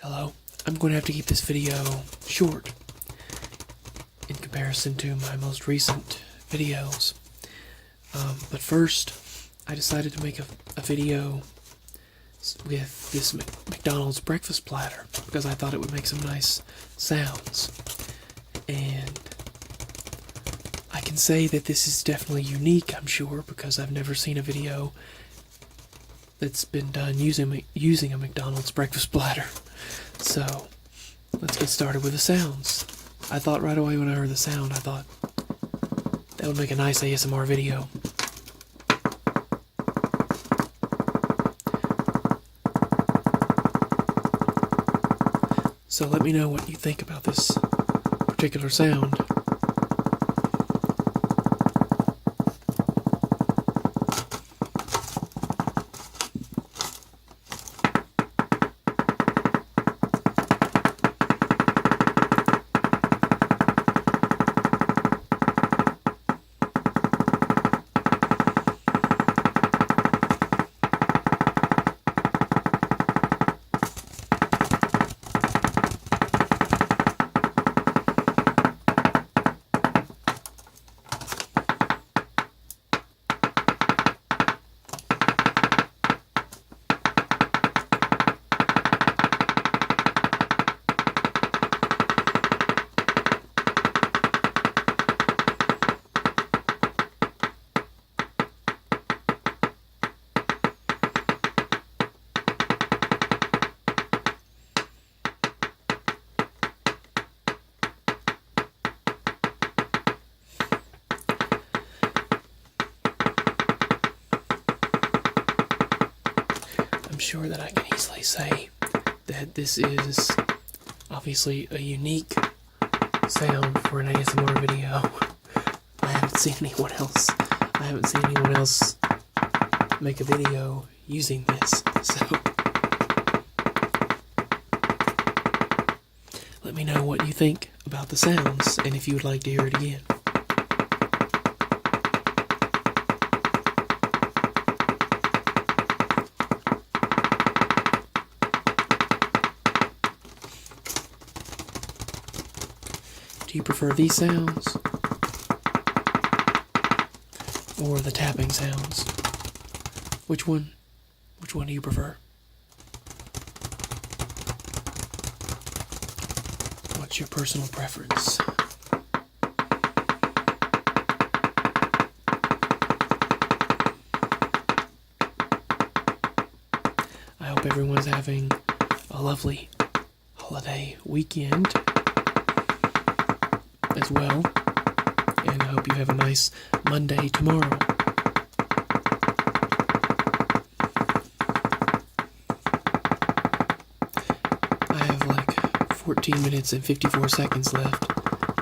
Hello. I'm going to have to keep this video short in comparison to my most recent videos. But first, I decided to make a video with this McDonald's breakfast platter because I thought it would make some nice sounds. And I can say that this is definitely unique, I'm sure, because I've never seen a video that's been done using a McDonald's breakfast platter. So, let's get started with the sounds. I thought right away when I heard the sound, I thought that would make a nice ASMR video. So let me know what you think about this particular sound. I'm sure that I can easily say that this is obviously a unique sound for an ASMR video. I haven't seen anyone else make a video using this, so let me know what you think about the sounds and if you would like to hear it again. Do you prefer these sounds or the tapping sounds? Which one do you prefer? What's your personal preference? I hope everyone's having a lovely holiday weekend as well, and I hope you have a nice Monday tomorrow. I have like 14 minutes and 54 seconds left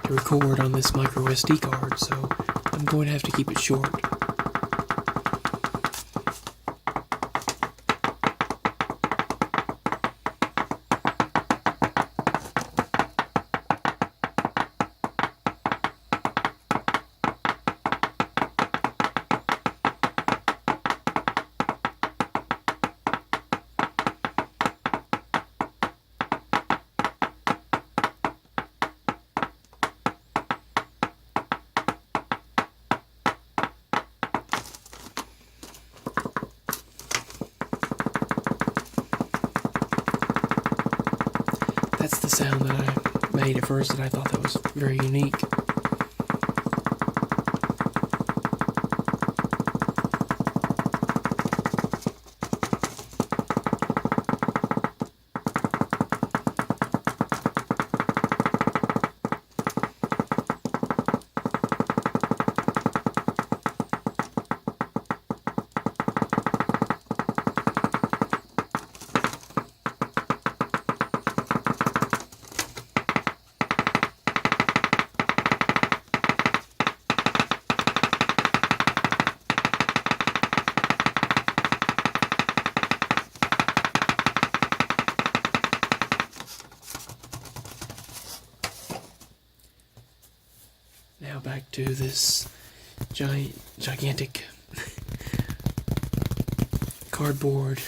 to record on this micro SD card, so I'm going to have to keep it short. That's the sound that I made at first, and I thought that was very unique. Now back to this gigantic cardboard,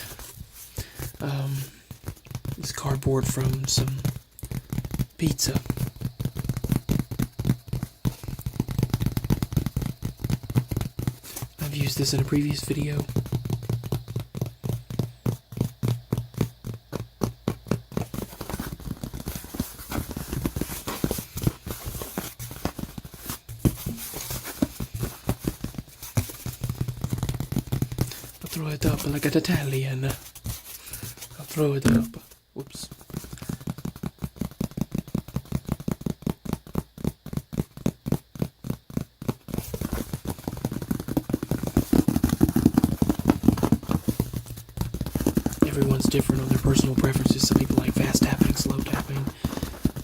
this cardboard from some pizza. I've used this in a previous video. I'll throw it up like an Italian. I'll throw it up. Whoops. Everyone's different on their personal preferences. Some people like fast tapping, slow tapping.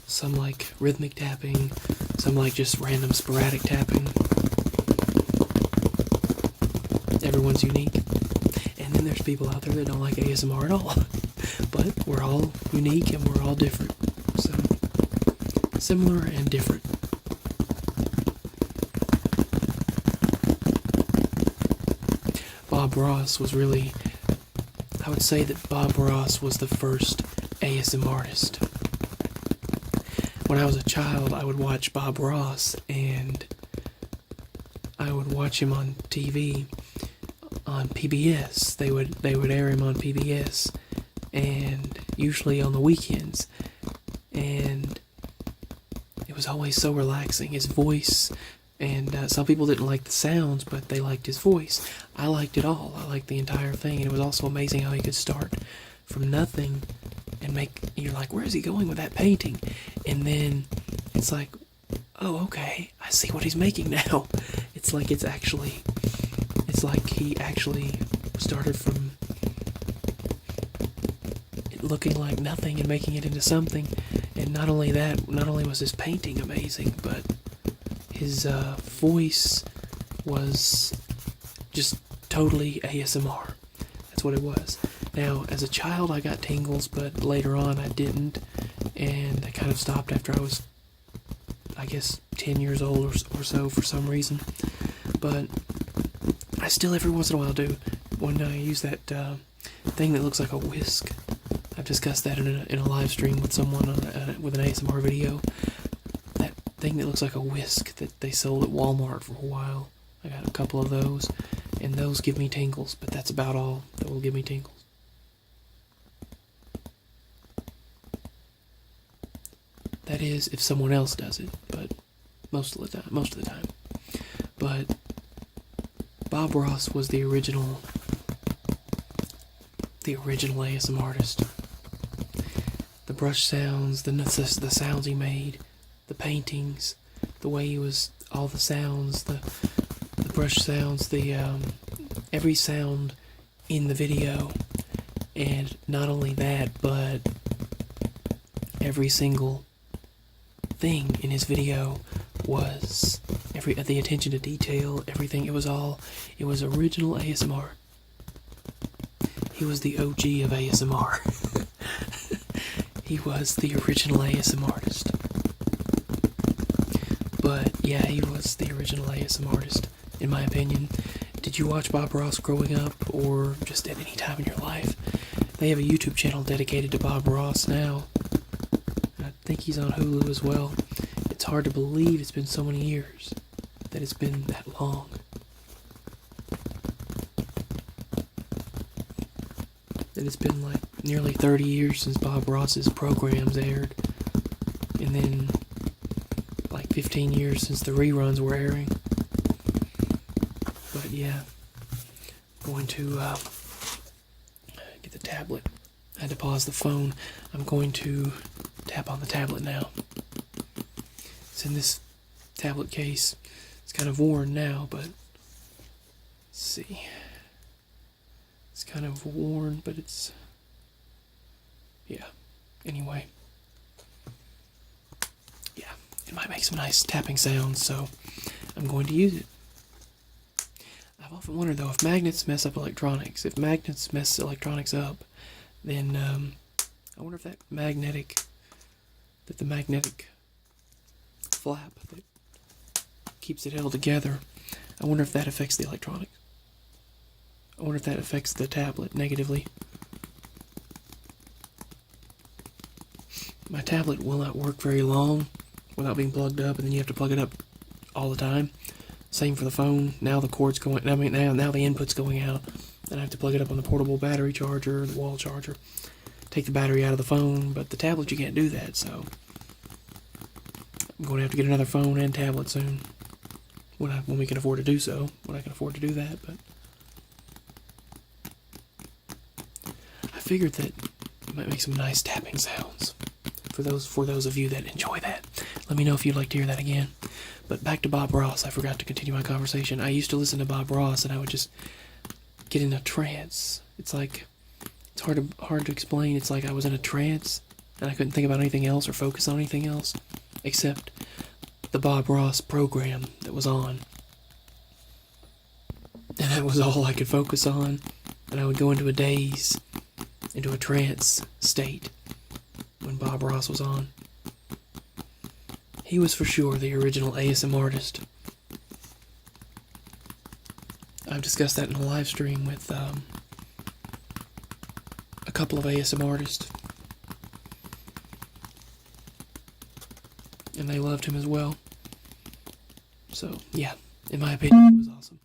Some like rhythmic tapping. Some like just random sporadic tapping. Everyone's unique. And then there's people out there that don't like ASMR at all. But we're all unique and we're all different. So, similar and different. Bob Ross was really... I would say that Bob Ross was the first ASMR artist. When I was a child, I would watch Bob Ross, and I would watch him on TV, on PBS. They would air him on PBS, and usually on the weekends. And it was always so relaxing. His voice, and some people didn't like the sounds, but they liked his voice. I liked it all. I liked the entire thing, and it was also amazing how he could start from nothing and you're like, where is he going with that painting? And then it's like, oh, okay, I see what he's making now. It's like he actually started from it looking like nothing and making it into something. And not only that, not only was his painting amazing, but his voice was just totally ASMR. That's what it was. Now, as a child, I got tingles, but later on I didn't, and I kind of stopped after I was, I guess, 10 years old or so for some reason. But I still every once in a while do. When I use that thing that looks like a whisk. I've discussed that in a live stream with someone with an ASMR video. That thing that looks like a whisk that they sold at Walmart for a while. I got a couple of those, and those give me tingles, but that's about all that will give me tingles. That is, if someone else does it, but most of the time. But Bob Ross was the original ASMR artist. The brush sounds, the sounds he made, the paintings, the way he was, all the sounds, the brush sounds, every sound in the video, and not only that, but every single thing in his video was the attention to detail, everything. It was original ASMR. He was the OG of ASMR. He was the original ASMR artist. But yeah, he was the original ASMR artist, in my opinion. Did you watch Bob Ross growing up, or just at any time in your life? They have a YouTube channel dedicated to Bob Ross now. I think he's on Hulu as well. It's hard to believe it's been so many years, that it's been that long. That it's been like nearly 30 years since Bob Ross's programs aired, and then like 15 years since the reruns were airing. But yeah, I'm going to get the tablet. I had to pause the phone. I'm going to tap on the tablet now. It's in this tablet case. It's kind of worn now, but let's see. It's kind of worn, but it's, yeah. Anyway. Yeah, it might make some nice tapping sounds, so I'm going to use it. I've often wondered, though, if magnets mess up electronics. If magnets mess electronics up, then I wonder if the magnetic flap that keeps it held together, I wonder if that affects the electronics. I wonder if that affects the tablet negatively. my tablet will not work very long without being plugged up, and then you have to plug it up all the time. Same for the phone. Now the cord's going. Now the input's going out, and I have to plug it up on the portable battery charger, the wall charger. Take the battery out of the phone, but the tablet you can't do that. So I'm going to have to get another phone and tablet soon when we can afford to do so. When I can afford to do that, but I figured that it might make some nice tapping sounds for those of you that enjoy that. Let me know if you'd like to hear that again. But back to Bob Ross. I forgot to continue my conversation. I used to listen to Bob Ross, and I would just get in a trance. It's hard to explain. It's like I was in a trance, and I couldn't think about anything else or focus on anything else except the Bob Ross program that was on. And that was all I could focus on. And I would go into a daze, into a trance state when Bob Ross was on. He was for sure the original ASM artist. I've discussed that in a live stream with a couple of ASM artists. And they loved him as well. So, yeah, in my opinion, he was awesome.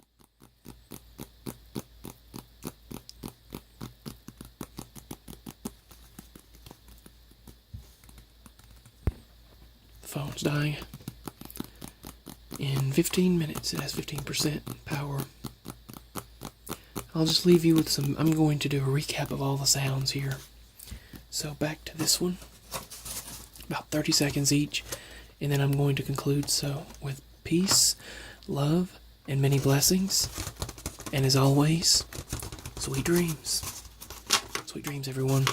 The phone's dying. In 15 minutes, it has 15% power. I'll just leave you with I'm going to do a recap of all the sounds here. So back to this one. About 30 seconds each. And then I'm going to conclude with peace, love, and many blessings. And as always, sweet dreams. Sweet dreams, everyone.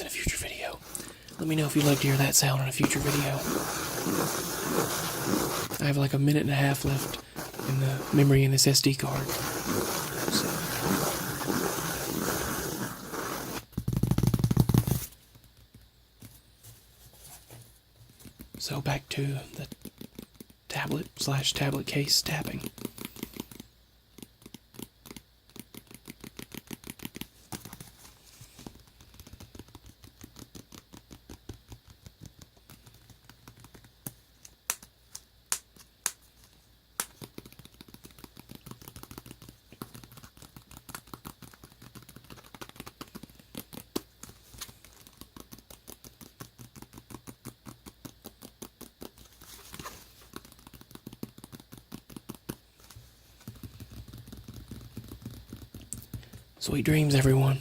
In a future video. Let me know if you'd like to hear that sound in a future video. I have like a minute and a half left in the memory in this SD card. So back to the tablet case tapping. Sweet dreams, everyone.